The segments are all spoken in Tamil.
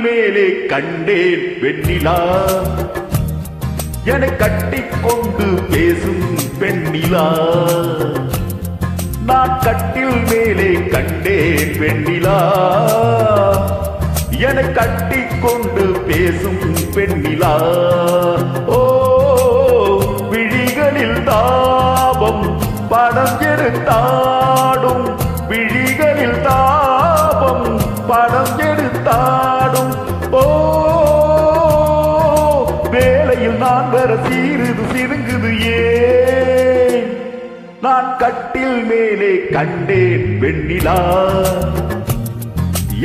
மேலே கண்டேன் வெண்ணிலா என்னை கட்டிக்கொண்டு பேசும் பெண்ணிலா நான் கட்டில் மேலே கண்டேன் வெண்ணிலா என்னை கட்டிக்கொண்டு பேசும் பெண்ணிலா ஓ விழிகளில் தாபம் படம் எடுத்தாடும் விழிகளில் தாபம் படம் எடுத்தாடும் ஓ வேளையில் நான் வர சீருது சிறுங்குது ஏன் நான் கட்டில் மேலே கண்டேன் வெண்ணிலா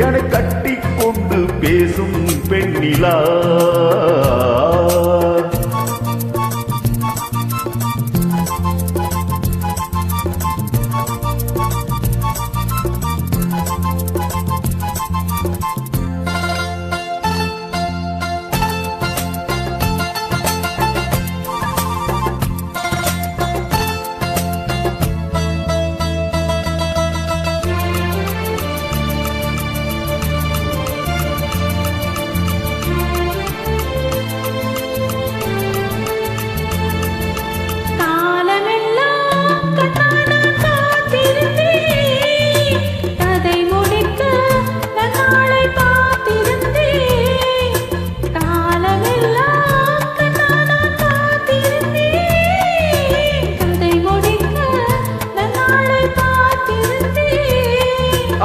என்னை கட்டிக்கொண்டு பேசும் பெண்ணிலா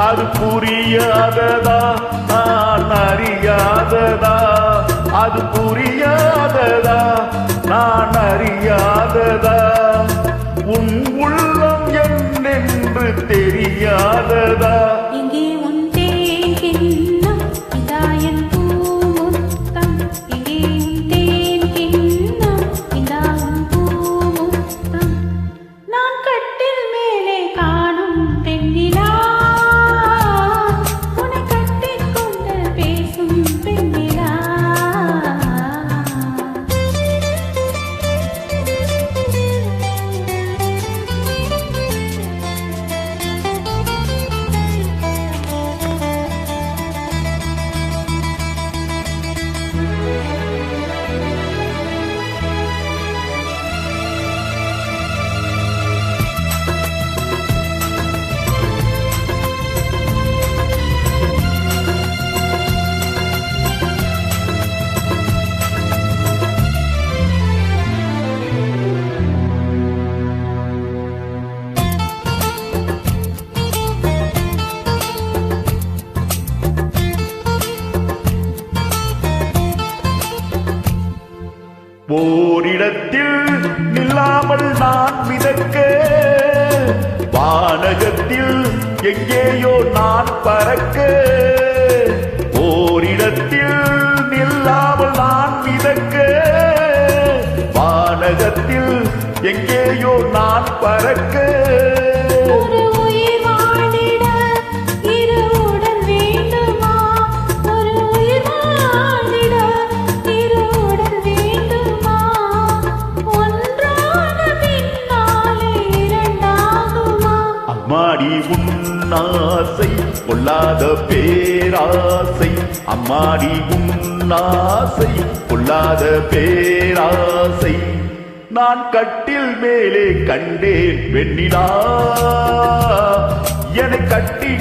அது புரியாததா நான் அறியாததா அது புரியாததா நான் அறியாததா உன் உள்ளம் என்னென்று தெரியாததா இங்கே உன் தேன் கிண்ணம் இதா என் பூமுத்தம் இங்கே உன் தேன் கிண்ணம் இதா உன் பூமுத்தம் நான் கட்டில் மேலே காணும் பெண்ணிலா ஓரிடத்தில் நில்லாமல் நான் மிதக்க வானகத்தில் எங்கேயோ நான் பறக்க ஓரிடத்தில் நில்லாமல் நான் மிதக்க வானகத்தில் எங்கேயோ நான் பறக்க அம்மாடி உன்னாசை பொல்லாத பேராசை அம்மாடி உன்னாசை பொல்லாத பேராசை நான் கட்டில் மேலே கண்டேன் வெண்ணிலா என்னை கட்டி